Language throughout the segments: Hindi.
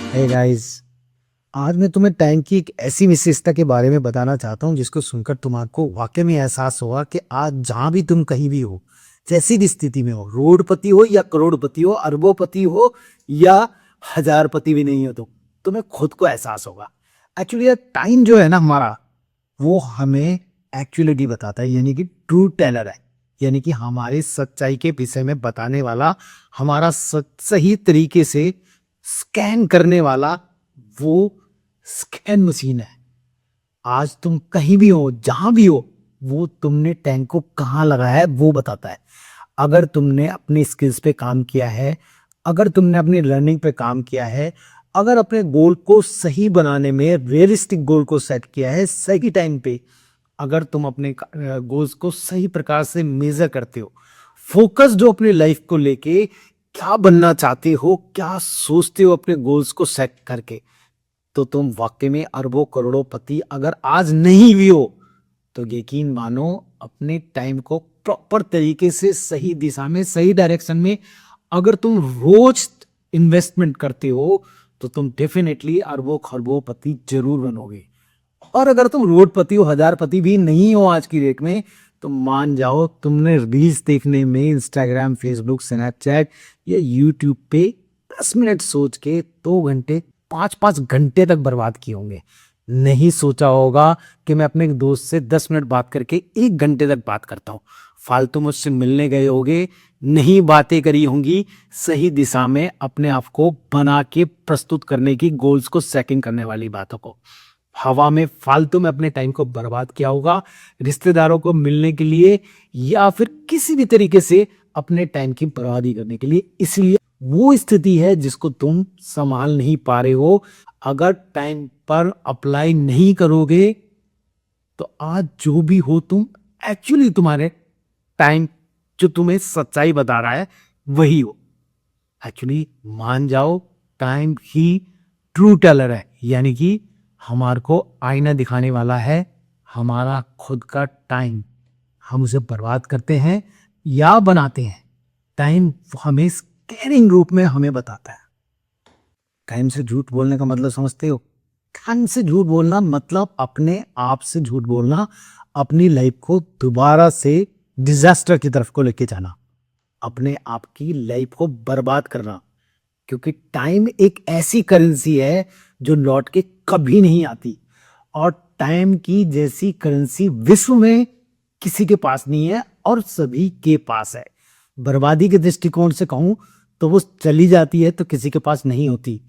हे गाइस, आज मैं तुम्हें टाइम की एक ऐसी विशेषता के बारे में बताना चाहता हूँ जिसको सुनकर तुम्हारे वाकई में एहसास होगा कि आज जहां भी तुम कहीं भी हो, जैसी भी स्थिति में हो, रोडपति हो या करोड़पति हो, अरबोपति हो या हजारपति भी नहीं हो, तो तुम्हें खुद को एहसास होगा। एक्चुअली ये टाइम जो है ना हमारा, वो हमें एक्चुअलिटी बताता है, यानी कि ट्रू टेलर है। यानी कि हमारी सच्चाई के विषय में बताने वाला, हमारा सही तरीके से स्कैन करने वाला वो स्कैन मशीन है। आज तुम कहीं भी हो, जहां भी हो, वो तुमने टैंक को कहाँ लगाया है वो बताता है। अगर तुमने अपनी स्किल्स पे काम किया है, अगर तुमने अपनी लर्निंग पे काम किया है, अगर अपने गोल को सही बनाने में रियलिस्टिक गोल को सेट किया है सही टाइम पे, अगर तुम अपने गोल्स को सही प्रकार से मेजर करते हो, फोकस जो अपनी लाइफ को लेके क्या बनना चाहते हो, क्या सोचते हो अपने गोल्स को सेट करके, तो तुम वाकई में अरबों करोड़ों पति अगर आज नहीं भी हो, तो यकीन मानो अपने टाइम को प्रॉपर तरीके से सही दिशा में, सही डायरेक्शन में अगर तुम रोज इन्वेस्टमेंट करते हो, तो तुम डेफिनेटली अरबों खरबों पति जरूर बनोगे। और अगर तुम रोडपति हो, हजारपति भी नहीं हो आज की डेट में, तो मान जाओ तुमने रील्स देखने में इंस्टाग्राम, फेसबुक, स्नैपचैट या यूट्यूब पे 10 मिनट सोच के 2 घंटे, 5-5 घंटे तक बर्बाद किए होंगे। नहीं सोचा होगा कि मैं अपने एक दोस्त से 10 मिनट बात करके 1 घंटे तक बात करता हूँ। फालतू मुझसे मिलने गए होगे, नहीं बातें करी होंगी सही दिशा में अपने आप को बना के प्रस्तुत करने की, गोल्स को सेटिंग करने वाली बातों को हवा में फालतू में अपने टाइम को बर्बाद किया होगा रिश्तेदारों को मिलने के लिए, या फिर किसी भी तरीके से अपने टाइम की बर्बादी करने के लिए। इसलिए वो स्थिति है जिसको तुम संभाल नहीं पा रहे हो। अगर टाइम पर अप्लाई नहीं करोगे, तो आज जो भी हो तुम, एक्चुअली तुम्हारे टाइम जो तुम्हें सच्चाई बता रहा है वही हो। एक्चुअली मान जाओ, टाइम ही ट्रू टेलर है, यानी कि हमारे को आईना दिखाने वाला है हमारा खुद का टाइम। हम उसे बर्बाद करते हैं या बनाते हैं, टाइम हमें स्कैनिंग रूप में हमें बताता है। टाइम से झूठ बोलने का मतलब समझते हो? टाइम से झूठ बोलना मतलब अपने आप से झूठ बोलना, अपनी लाइफ को दोबारा से डिजास्टर की तरफ को लेके जाना, अपने आप की लाइफ को बर्बाद करना। क्योंकि टाइम एक ऐसी करेंसी है जो लौट के कभी नहीं आती, और टाइम की जैसी करेंसी विश्व में किसी के पास नहीं है और सभी के पास है। बर्बादी के दृष्टिकोण से कहूं तो वो चली जाती है तो किसी के पास नहीं होती,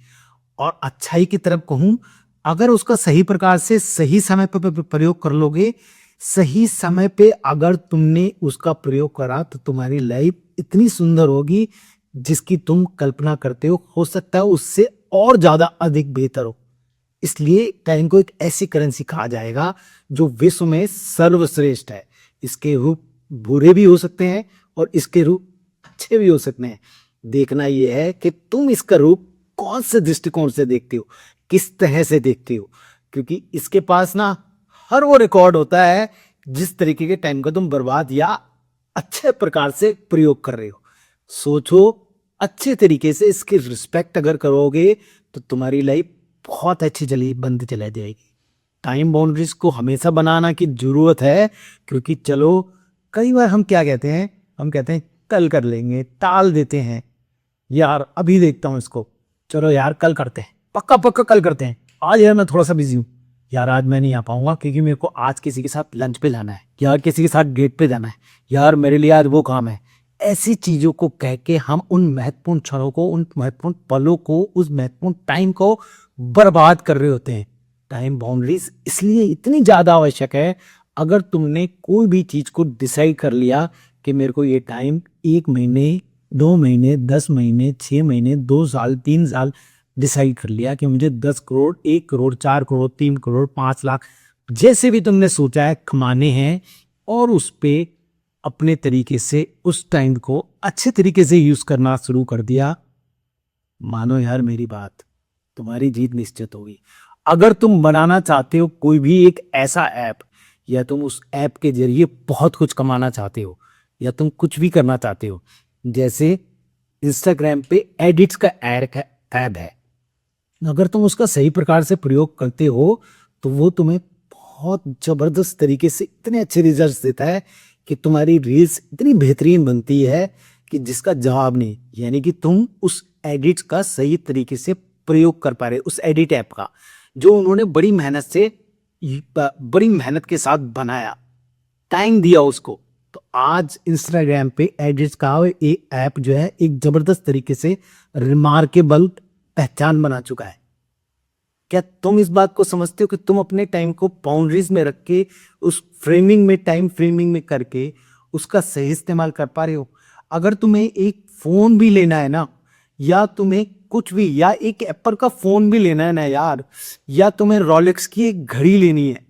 और अच्छाई की तरफ कहूं, अगर उसका सही प्रकार से सही समय पर प्रयोग कर लोगे, सही समय पे अगर तुमने उसका प्रयोग करा, तो तुम्हारी लाइफ इतनी सुंदर होगी जिसकी तुम कल्पना करते हो सकता है उससे और ज्यादा अधिक बेहतर हो। इसलिए टाइम को एक ऐसी करेंसी कहा जाएगा जो विश्व में सर्वश्रेष्ठ है। इसके रूप बुरे भी हो सकते हैं और इसके रूप अच्छे भी हो सकते हैं। देखना यह है कि तुम इसका रूप कौन से दृष्टिकोण से देखते हो, किस तरह से देखते हो, क्योंकि इसके पास ना हर वो रिकॉर्ड होता है जिस तरीके के टाइम का तुम बर्बाद या अच्छे प्रकार से प्रयोग कर रहे हो। सोचो, अच्छे तरीके से इसकी रिस्पेक्ट अगर करोगे तो तुम्हारी लाइफ बहुत अच्छी चली बनती चला जाएगी। टाइम बाउंड्रीज को हमेशा बनाना की जरूरत है, क्योंकि चलो कई बार हम क्या कहते हैं, हम कहते हैं कल कर लेंगे, टाल देते हैं, यार अभी देखता हूं इसको, चलो यार कल करते हैं, पक्का पक्का कल करते हैं, आज यार मैं थोड़ा सा बिजी हूँ, यार आज मैं नहीं आ पाऊंगा क्योंकि मेरे को आज किसी के साथ लंच पे जाना है, यार किसी के साथ डेट पे जाना है, यार मेरे लिए आज वो काम है। ऐसी चीजों को कह के हम उन महत्वपूर्ण क्षणों को, उन महत्वपूर्ण पलों को, उस महत्वपूर्ण टाइम को बर्बाद कर रहे होते हैं। टाइम बाउंड्रीज इसलिए इतनी ज्यादा आवश्यक है। अगर तुमने कोई भी चीज को डिसाइड कर लिया कि मेरे को ये टाइम 1 महीने, 2 महीने, 10 महीने, 6 महीने, 2 साल, 3 साल डिसाइड कर लिया कि मुझे 10 करोड़, 1 करोड़, 4 करोड़, 3 करोड़, 5 लाख, जैसे भी तुमने सोचा है कमाने हैं, और उस पे अपने तरीके से उस टाइम को अच्छे तरीके से यूज करना शुरू कर दिया, मानो यार मेरी बात, तुम्हारी जीत निश्चित होगी। अगर तुम बनाना चाहते हो कोई भी एक ऐसा ऐप, या तुम उस ऐप के जरिए बहुत कुछ कमाना चाहते हो, या तुम कुछ भी करना चाहते हो, जैसे इंस्टाग्राम पे एडिट्स का ऐप है, अगर तुम उसका सही प्रकार से प्रयोग करते हो तो वो तुम्हें बहुत जबरदस्त तरीके से इतने अच्छे रिजल्ट्स देता है कि तुम्हारी रील्स इतनी बेहतरीन बनती है कि जिसका जवाब नहीं। यानी कि तुम उस एडिट का सही तरीके से प्रयोग कर पा रहे, उस एडिट ऐप का जो उन्होंने बड़ी मेहनत के साथ बनाया, टाइम दिया उसको। तो आज इंस्टाग्राम पे एडिट्स का एक ऐप जो है एक जबरदस्त तरीके से रिमार्केबल पहचान बना चुका है। क्या तुम इस बात को समझते हो कि तुम अपने टाइम को बाउंड्रीज में रख के उस फ्रेमिंग में, टाइम फ्रेमिंग में करके उसका सही इस्तेमाल कर पा रहे हो? अगर तुम्हें एक फोन भी लेना है ना, या तुम्हें कुछ भी, या एक एप्पल का फोन भी लेना है ना यार, या तुम्हें रोलेक्स की एक घड़ी लेनी है,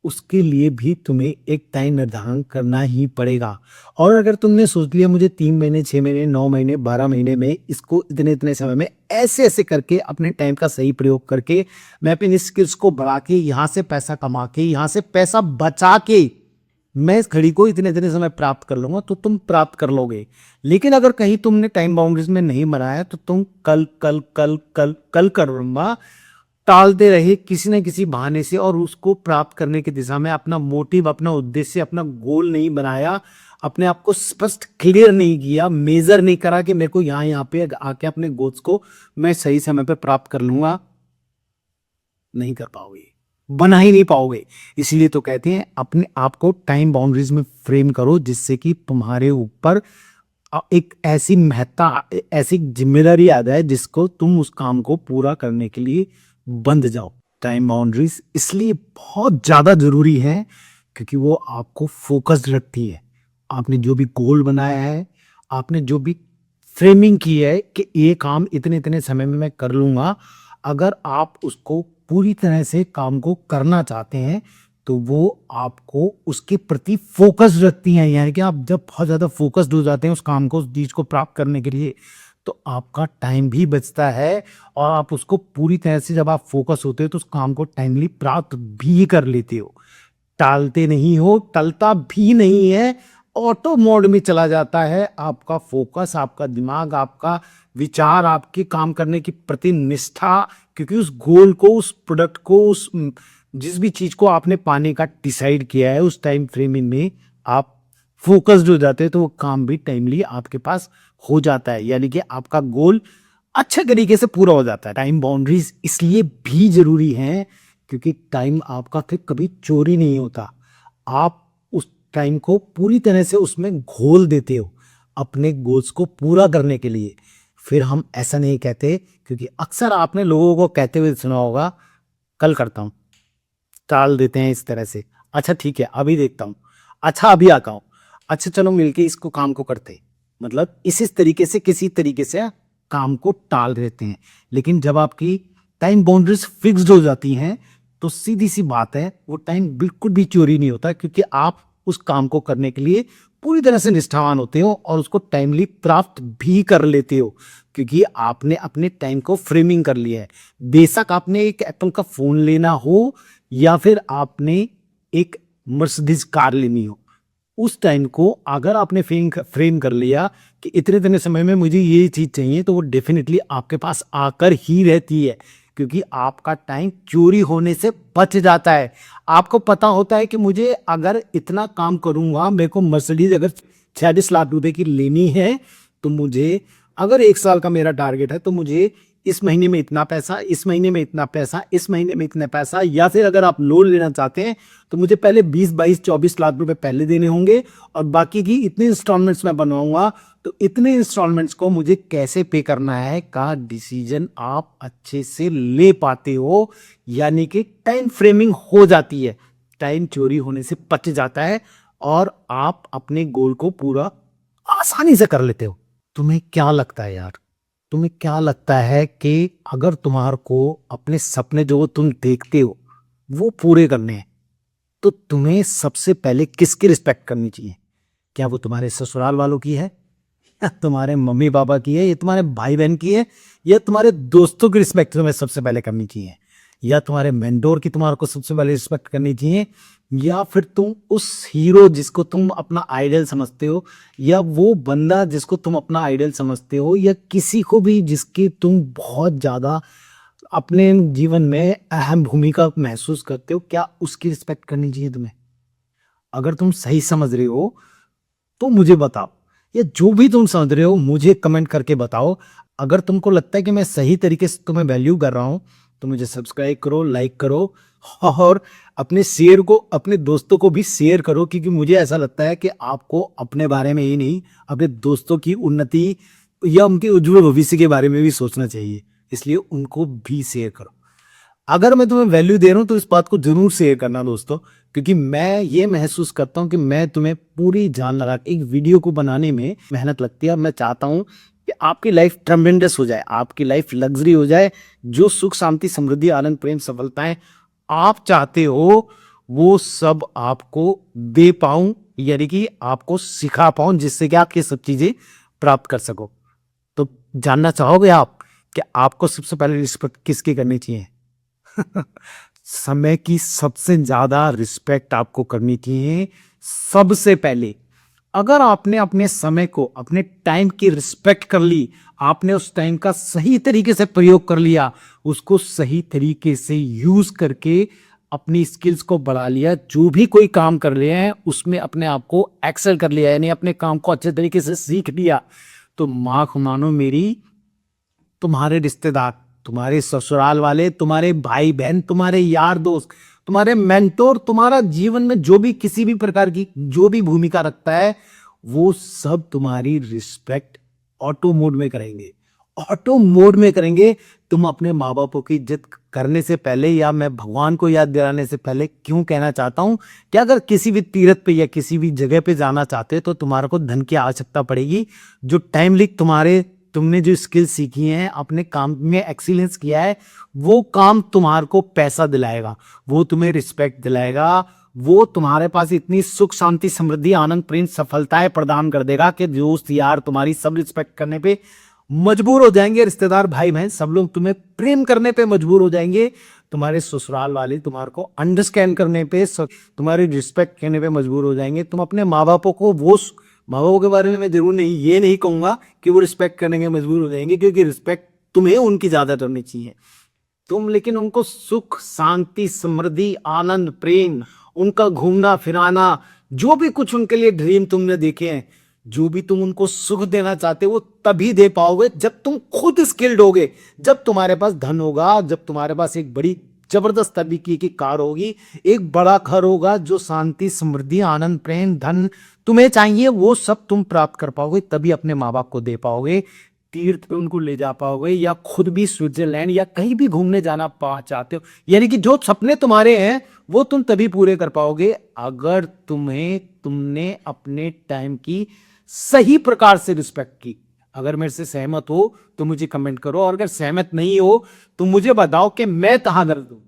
उसके लिए भी तुम्हें एक टाइम निर्धारण करना ही पड़ेगा। और अगर तुमने सोच लिया मुझे 3 महीने, 6 महीने, 9 महीने, 12 महीने में इसको इतने इतने समय में ऐसे ऐसे करके अपने टाइम का सही प्रयोग करके मैं अपनी स्किल्स को बढ़ा के यहाँ से पैसा कमा के, यहाँ से पैसा बचा के मैं इस घड़ी को इतने इतने समय प्राप्त कर लूंगा, तो तुम प्राप्त कर लोगे। लेकिन अगर कहीं तुमने टाइम बाउंड्रीज में नहीं बनाया तो तुम कल कल कल कल कल करूंगा टालते रहे किसी न किसी बहाने से, और उसको प्राप्त करने की दिशा में अपना मोटिव, अपना उद्देश्य, अपना गोल नहीं बनाया, अपने आप को स्पष्ट क्लियर नहीं किया, मेजर नहीं करा कि मेरे को यहाँ पे आके अपने गोल्स को मैं सही समय पे प्राप्त कर लूंगा, नहीं कर पाओगे, बना ही नहीं पाओगे। इसीलिए तो कहते हैं अपने आप को टाइम बाउंड्रीज में फ्रेम करो जिससे कि तुम्हारे ऊपर एक ऐसी महत्ता, ऐसी जिम्मेदारी आ जाए जिसको तुम उस काम को पूरा करने के लिए बंध जाओ। टाइम बाउंड्रीज इसलिए बहुत ज्यादा जरूरी है क्योंकि वो आपको फोकस्ड रखती है। आपने जो भी गोल बनाया है, आपने जो भी फ्रेमिंग की है कि ये काम इतने इतने समय में मैं कर लूंगा, अगर आप उसको पूरी तरह से काम को करना चाहते हैं तो वो आपको उसके प्रति फोकस रखती हैं। यानी कि आप जब बहुत ज़्यादा फोकस्ड हो जाते हैं उस काम को, उस चीज़ को प्राप्त करने के लिए, तो आपका टाइम भी बचता है और आप उसको पूरी तरह से, जब आप फोकस होते हो तो उस काम को टाइमली प्राप्त भी कर लेते हो, टालते नहीं हो, टलता भी नहीं है, ऑटो मोड में चला जाता है आपका फोकस, आपका दिमाग, आपका विचार, आपके काम करने की प्रति निष्ठा। क्योंकि उस गोल को, उस प्रोडक्ट को, उस जिस भी चीज को आपने पाने का डिसाइड किया है उस टाइम फ्रेमिंग में आप फोकस्ड हो जाते हैं, तो वो काम भी टाइमली आपके पास हो जाता है। यानी कि आपका गोल अच्छे तरीके से पूरा हो जाता है। टाइम बाउंड्रीज इसलिए भी जरूरी है क्योंकि टाइम आपका फिर कभी चोरी नहीं होता। आप उस टाइम को पूरी तरह से उसमें घोल देते हो अपने गोल्स को पूरा करने के लिए। फिर हम ऐसा नहीं कहते, क्योंकि अक्सर आपने लोगों को कहते हुए सुना होगा, कल करता हूं, टाल देते हैं इस तरह से, अच्छा ठीक है अभी देखता हूं, अच्छा अभी आता हूं, अच्छा चलो मिलके इसको काम को करते, मतलब इस तरीके से किसी तरीके से काम को टाल देते हैं। लेकिन जब आपकी टाइम बाउंड्रीज फिक्स्ड हो जाती हैं तो सीधी सी बात है वो टाइम बिल्कुल भी चोरी नहीं होता, क्योंकि आप उस काम को करने के लिए पूरी तरह से निष्ठावान होते हो और उसको टाइमली प्राप्त भी कर लेते हो, क्योंकि आपने अपने टाइम को फ्रेमिंग कर लिया है। बेशक आपने एक एप्पल का फोन लेना हो या फिर आपने एक मर्सिडीज कार लेनी हो, उस टाइम को अगर आपने फ्रेम कर लिया कि इतने इतने समय में मुझे ये चीज चाहिए, तो वो डेफिनेटली आपके पास आकर ही रहती है, क्योंकि आपका टाइम चोरी होने से बच जाता है। आपको पता होता है कि मुझे अगर इतना काम करूंगा, मेरे को मर्सिडीज अगर 46 लाख रुपए की लेनी है, तो मुझे अगर 1 साल का मेरा टारगेट है तो मुझे इस महीने में इतना पैसा, इस महीने में इतना पैसा, इस महीने में इतना पैसा, या फिर अगर आप लोन लेना चाहते हैं तो मुझे पहले 20, 22, 24 लाख रुपए पहले देने होंगे और बाकी की इतने इंस्टॉलमेंट्स में बनवाऊंगा, तो इतने इंस्टॉलमेंट्स को मुझे कैसे पे करना है का डिसीजन आप अच्छे से ले पाते हो। यानी कि टाइम फ्रेमिंग हो जाती है, टाइम चोरी होने से बच जाता है और आप अपने गोल को पूरा आसानी से कर लेते हो। तुम्हें क्या लगता है यार, तुम्हें क्या लगता है कि अगर तुम्हारे को अपने सपने जो तुम देखते हो वो पूरे करने हैं, तो तुम्हें सबसे पहले किसकी रिस्पेक्ट करनी चाहिए? क्या वो तुम्हारे ससुराल वालों की है, या तुम्हारे मम्मी पापा की है, या तुम्हारे भाई बहन की है, या तुम्हारे दोस्तों की रिस्पेक्ट तुम्हें सबसे पहले करनी चाहिए, या तुम्हारे मेंटोर की तुम्हारे को सबसे पहले रिस्पेक्ट करनी चाहिए, या फिर तुम उस हीरो जिसको तुम अपना आइडल समझते हो, या वो बंदा जिसको तुम अपना आइडल समझते हो, या किसी को भी जिसकी तुम बहुत ज्यादा अपने जीवन में अहम भूमिका महसूस करते हो, क्या उसकी रिस्पेक्ट करनी चाहिए तुम्हें? अगर तुम सही समझ रहे हो तो मुझे बताओ, या जो भी तुम समझ रहे हो मुझे कमेंट करके बताओ। अगर तुमको लगता है कि मैं सही तरीके से तुम्हें वैल्यू कर रहा हूं तो मुझे सब्सक्राइब करो, लाइक करो, और अपने शेयर को अपने दोस्तों को भी शेयर करो, क्योंकि मुझे ऐसा लगता है कि आपको अपने बारे में ही नहीं, अपने दोस्तों की उन्नति या उनके उज्जवल भविष्य के बारे में भी सोचना चाहिए। इसलिए उनको भी शेयर करो। अगर मैं तुम्हें वैल्यू दे रहा हूं तो इस बात को जरूर शेयर करना दोस्तों, क्योंकि मैं ये महसूस करता हूं कि मैं तुम्हें पूरी जान लगा के एक वीडियो को बनाने में मेहनत लगती है। मैं चाहता हूं कि आपकी लाइफ ट्रेमेंडस हो जाए, आपकी लाइफ लग्जरी हो जाए, जो सुख शांति समृद्धि आनंद प्रेम सफलताएं आप चाहते हो वो सब आपको दे पाऊं, यानी कि आपको सिखा पाऊं, जिससे कि आप ये सब चीजें प्राप्त कर सको। तो जानना चाहोगे आप कि आपको सबसे पहले रिस्पेक्ट किसकी करनी चाहिए? समय की सबसे ज्यादा रिस्पेक्ट आपको करनी चाहिए सबसे पहले। अगर आपने अपने समय को, अपने टाइम की रिस्पेक्ट कर ली, आपने उस टाइम का सही तरीके से प्रयोग कर लिया, उसको सही तरीके से यूज करके अपनी स्किल्स को बढ़ा लिया, जो भी कोई काम कर लिया है उसमें अपने आप को एक्सेल कर लिया, यानी अपने काम को अच्छे तरीके से सीख लिया, तो मानो मेरी, तुम्हारे रिश्तेदार, तुम्हारे ससुराल वाले, तुम्हारे भाई बहन, तुम्हारे यार दोस्त, तुम्हारे मेंटोर, तुम्हारा जीवन में जो भी किसी भी प्रकार की जो भी भूमिका रखता है, वो सब तुम्हारी रिस्पेक्ट ऑटो मोड में करेंगे। ऑटो मोड में करेंगे। तुम अपने माँ बापों की इज्जत करने से पहले, या मैं भगवान को याद दिलाने से पहले क्यों कहना चाहता हूं कि अगर किसी भी तीर्थ पे या किसी भी जगह पे जाना चाहते हो तो तुम्हारे को धन की आवश्यकता पड़ेगी। जो टाइमली तुमने जो स्किल सीखी है, अपने काम में एक्सीलेंस किया है, वो काम तुम्हारे को पैसा दिलाएगा, वो तुम्हें रिस्पेक्ट दिलाएगा, वो तुम्हारे पास इतनी सुख शांति समृद्धि आनंद प्रेम सफलताएं प्रदान कर देगा कि दोस्त यार तुम्हारी सब रिस्पेक्ट करने पे मजबूर हो जाएंगे, रिश्तेदार भाई बहन सब लोग तुम्हें प्रेम करने पे मजबूर हो जाएंगे, तुम्हारे ससुराल वाले तुम्हारे को अंडरस्टैंड करने पे, तुम्हारी रिस्पेक्ट करने पे मजबूर हो जाएंगे। तुम अपने माँ बापों को, वो माँ बापों के बारे में मैं जरूर नहीं ये नहीं कहूंगा कि वो रिस्पेक्ट करने के मजबूर हो जाएंगे, क्योंकि रिस्पेक्ट तुम्हें उनकी ज्यादा करनी चाहिए। तुम लेकिन उनको सुख शांति समृद्धि आनंद प्रेम, उनका घूमना फिराना, जो भी कुछ उनके लिए ड्रीम तुमने देखे हैं, जो भी तुम उनको सुख देना चाहते हो, वो तभी दे पाओगे जब तुम खुद स्किल्ड होगे, जब तुम्हारे पास धन होगा, जब तुम्हारे पास एक बड़ी जबरदस्त तरीके की कार होगी, एक बड़ा घर होगा, जो शांति समृद्धि आनंद प्रेम धन तुम्हें चाहिए वो सब तुम प्राप्त कर पाओगे, तभी अपने माँ बाप को दे पाओगे, तीर्थ पे उनको ले जा पाओगे, या खुद भी स्विट्जरलैंड या कहीं भी घूमने जाना चाहते हो, यानी कि जो सपने तुम्हारे हैं वो तुम तभी पूरे कर पाओगे अगर तुमने अपने टाइम की सही प्रकार से रिस्पेक्ट की। अगर मेरे से सहमत हो तो मुझे कमेंट करो, और अगर सहमत नहीं हो तो मुझे बताओ कि मैं कहां दर्द हूं।